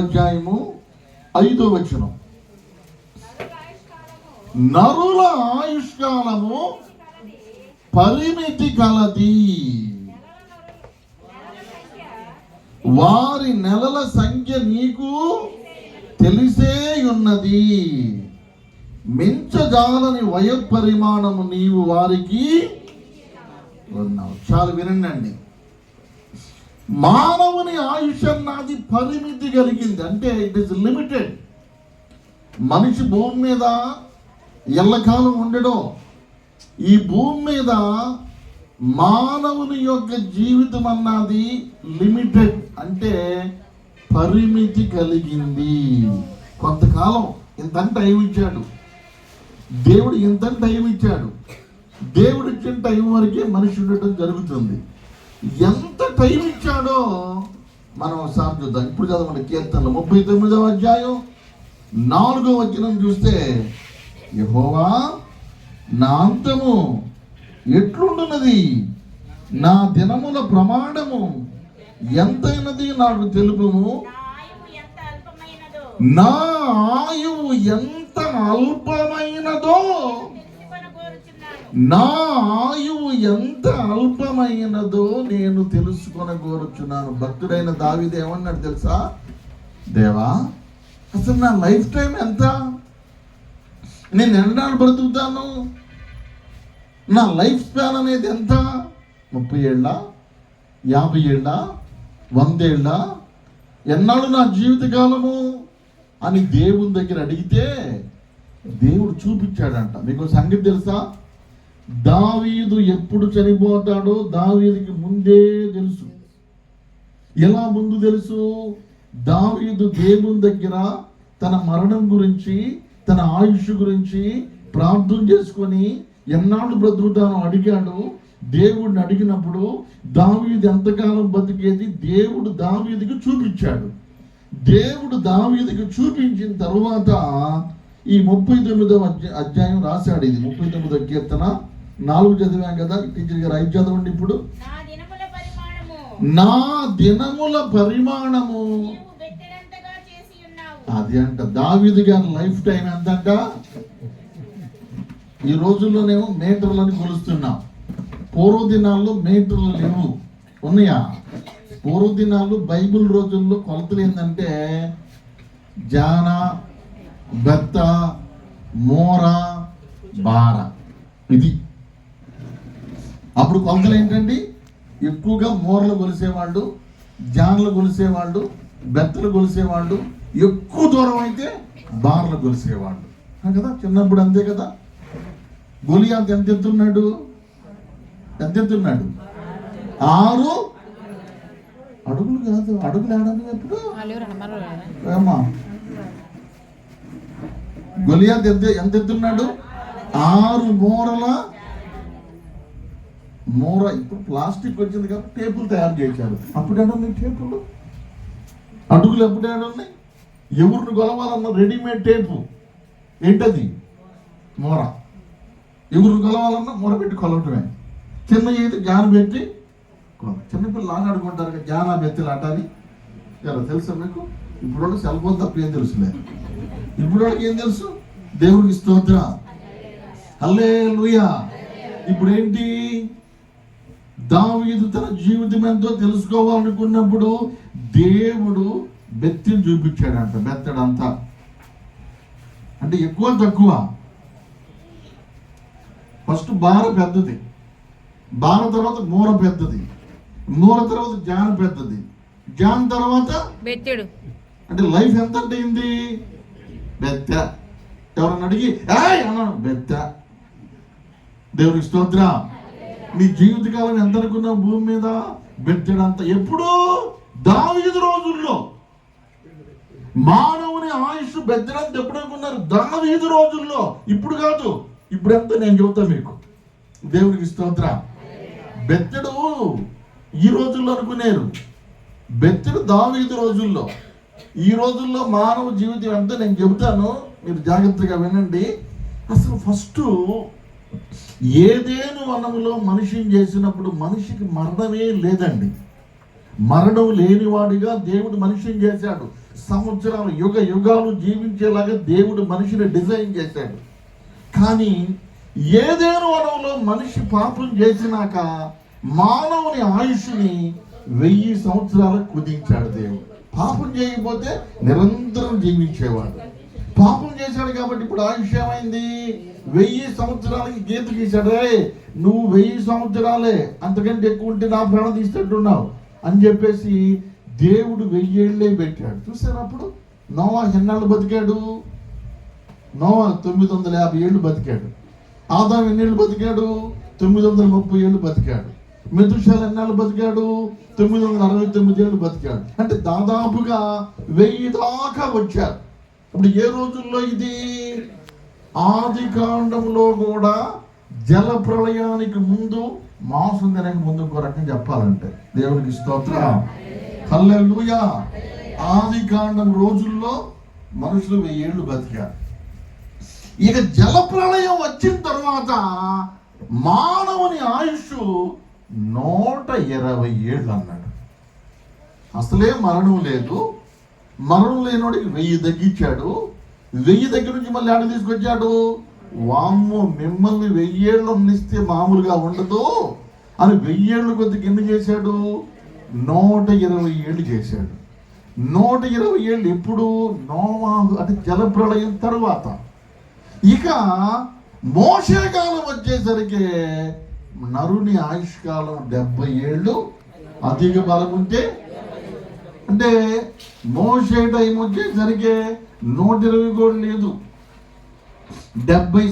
అధ్యాయము 5వ వచనం. నరుల ఆయుష్కాలము పరిమితి కలది, వారి నెలల సంఖ్య నీకు తెలిసే ఉన్నది. మించజాలని వయోపరిమాణము నీవు వారికి ఉన్నావు. చాలా వినండి. మానవుని ఆయుష్ అన్నది పరిమితి కలిగింది, అంటే ఇట్ ఈస్ లిమిటెడ్. మనిషి భూమి మీద ఎల్లకాలం ఉండడం. ఈ భూమి మీద మానవుని యొక్క జీవితం అన్నది లిమిటెడ్, అంటే పరిమితి కలిగింది. కొంతకాలం ఇంత టైం ఇచ్చాడు దేవుడు, ఇంత టైం ఇచ్చాడు దేవుడు. ఇచ్చిన టైం వరకే మనిషి ఉండటం జరుగుతుంది. ఎంత టైం ఇచ్చాడో మనం ఒకసారి చూద్దాం. ఇప్పుడు చదవండి కీర్తనలు 39వ అధ్యాయం 4వ వచనం చూస్తే, యెహోవా నా అంతము ఎట్లుండున్నది, నా దినముల ప్రమాణము ఎంతైనది నాకు తెలుపుము. నా ఆయువు ఎంత అల్పమైనదో, నా ఆయువు ఎంత అల్పమైనదో నేను తెలుసుకొనగోరుచున్నాను. భక్తుడైన దావీదు ఏమన్నాడు తెలుసా? దేవా, అసలు నా లైఫ్ టైం ఎంత? నేను ఎన్నాళ్ళు బ్రతుకుతాను? నా లైఫ్ స్పాన్ అనేది ఎంత? 30 ఏళ్ళ, 50 ఏళ్ళ, 100 ఏళ్ళ, ఎన్నాళ్ళు నా జీవితకాలము అని దేవుని దగ్గర అడిగితే దేవుడు చూపించాడంట. మీకు సంగతి తెలుసా? దావీదు ఎప్పుడు చనిపోతాడో దావీదుకి ముందే తెలుసు. ఎలా ముందు తెలుసు? దావీదు దేవుని దగ్గర తన మరణం గురించి, తన ఆయుష్ గురించి ప్రార్థన చేసుకొని ఎన్నాళ్ళు బ్రతుకుతానో అడిగాడు. దేవుడిని అడిగినప్పుడు దావీదు ఎంతకాలం బతికేది దేవుడు దావీదుకి చూపించాడు. దేవుడు దావీదుకి చూపించిన తరువాత ఈ 39వ అధ్యాయం రాశాడు. ఇది 39వ కీర్తన 4 చదివాం కదా. టీచర్ గారు 5 చదవండి. ఇప్పుడు నా దినముల పరిమాణము అది అంట. దావీదు గారి లైఫ్ టైం ఎంతంట? ఈ రోజుల్లోనేమో మీటర్లని కొలుస్తున్నాం. పూర్వ దినాల్లో మీటర్లు లేవు, ఉన్నాయా? పూర్వ దినాల్లో బైబిల్ రోజుల్లో కొలతలు ఏంటంటే జాన, బెత్త, మోర, బార. ఇది అప్పుడు కొలతలు ఏంటండి? ఎక్కువగా మోరలు కొలిసేవాళ్ళు, జాన్లు కొలిసేవాళ్ళు, బెత్తలు కొలిసేవాళ్ళు, ఎక్కువ దూరం అయితే బార్లు కొలిసేవాళ్ళు కదా. చిన్నప్పుడు అంతే కదా. గొలియాత్ ఎంత ఎత్తున్నాడు? 6 అడుగులు కాదు, అడుగులు ఆడని ఎప్పుడు ఏమా? గొలియాత్ ఎంత ఎత్తున్నాడు? 6 మూరల మూర. ఇప్పుడు ప్లాస్టిక్ వచ్చింది కాబట్టి టేపులు తయారు చేశారు. అప్పుడు ఏడున్నాయి టేపులు? అడుగులు ఎప్పుడు ఏడున్నాయి? ఎవరిని కొలవాలన్న రెడీమేడ్ టేపు. ఏంటది? మూర. ఎవరిని కొలవాలన్నా మూర పెట్టి కొలవటమే. చిన్న అయితే జాన పెట్టి చిన్నపిల్లలు ఆడుకుంటారు కదా, జానా బెత్తలు ఆట అని. తెలుసా మీకు? ఇప్పుడు సెల్ ఫోన్ తప్ప ఏం తెలుసులే. ఇప్పుడు ఏం తెలుసు? దేవుడికి స్తోత్రం, హల్లెలూయా. ఇప్పుడు ఏంటి? దావీదు తన జీవితం ఎంతో తెలుసుకోవాలనుకున్నప్పుడు దేవుడు బెత్తిని చూపించాడంట. బెత్తడంతా అంటే ఎక్కువ తక్కువ. ఫస్ట్ బార పెద్దది, బార తర్వాత మూర పెద్దది, మూర తర్వాత జాన పెద్దది, జాన్ తర్వాత బెత్తెడు. అంటే లైఫ్ ఎంత అయింది? బెత్త. ఎవరన్నా అడిగి అన్నాను బెత్త. దేవుడికి స్తోత్రం. నీ జీవితకాలం ఎంత అనుకున్నావు భూమి మీద? బెత్తడంత. ఎప్పుడు? దావీదు రోజుల్లో. మానవుని ఆయుష్ బెత్తడంత ఎప్పుడు అనుకున్నారు? దావీదు రోజుల్లో. ఇప్పుడు కాదు. ఇప్పుడు ఎంత నేను చెబుతాను మీకు. దేవుడికి స్తోత్రం. బెత్తడు ఈ రోజుల్లో అనుకునేరు, బెత్తడు దావీదు రోజుల్లో. ఈ రోజుల్లో మానవ జీవితం ఎంత నేను చెబుతాను, మీరు జాగ్రత్తగా వినండి. అసలు ఫస్ట్ ఏదేను వనములో మనిషిని చేసినప్పుడు మనిషికి మరణమే లేదండి. మరణం లేనివాడిగా దేవుడు మనిషిని చేశాడు. సంవత్సరాలు యుగ యుగాలు జీవించేలాగా దేవుడు మనిషిని డిజైన్ చేశాడు. కానీ ఏదేను వనంలో మనిషి పాపం చేసినాక మానవుని ఆయుష్ని 1000 సంవత్సరాలకు కుదించాడు దేవుడు. పాపం చేయకపోతే నిరంతరం జీవించేవాడు. పాపం చేశాడు కాబట్టి ఇప్పుడు ఆయుష్ ఏమైంది? 1000 సంవత్సరాలకి గీత గీశాడు. నువ్వు 1000 సంవత్సరాలే, అంతకంటే ఎక్కువ ఉంటే నా ప్రాణం తీసేట్టున్నావు అని చెప్పేసి దేవుడు 1000 ఏళ్ళే పెట్టాడు. చూసారు అప్పుడు నోవా ఎన్నాళ్ళు బతికాడు? నోవా 950 ఏళ్ళు బతికాడు. ఆదాం ఎన్నేళ్ళు బతికాడు? 930 ఏళ్ళు బతికాడు. మెతుషాల ఎన్నాళ్ళు బతికాడు? 969 ఏళ్ళు బతికాడు. అంటే దాదాపుగా 1000 దాకా వచ్చారు. ఇప్పుడు ఏ రోజుల్లో ఇది? ఆది కాండంలో కూడా జల ప్రళయానికి ముందు, మాంసం తినక ముందు ఇంకో రకం చెప్పాలంటే దేవునికి స్తోత్రం, హల్లెలూయా. ఆది కాండం రోజుల్లో మనుషులు 1000 ఏళ్ళు బతికారు. ఇక జల ప్రళయం వచ్చిన తర్వాత మానవుని ఆయుష్ 120 ఏళ్ళు అన్నాడు. అసలే మరణం లేదు. మరణం లేనోడికి 1000 తగ్గించాడు. 1000 దగ్గర నుంచి మళ్ళీ ఆడ తీసుకొచ్చాడు. వామ్మో, మిమ్మల్ని 1000 ఏళ్ళు అందిస్తే మామూలుగా ఉండదు అని 1000 ఏళ్ళు కొద్దిగా ఎన్ని చేశాడు? 120 ఏళ్ళు చేశాడు. 120 ఏళ్ళు ఎప్పుడు? నోవాహు అంటే జల ప్రళయం తరువాత. ఇక మోషే కాలం వచ్చేసరికి నరుని ఆయుష్ కాలం 70 ఏళ్ళు. అధిక బలం ఉంటే అంటే మోషే టైం వచ్చేసరికి 120 కూడా లేదు, 70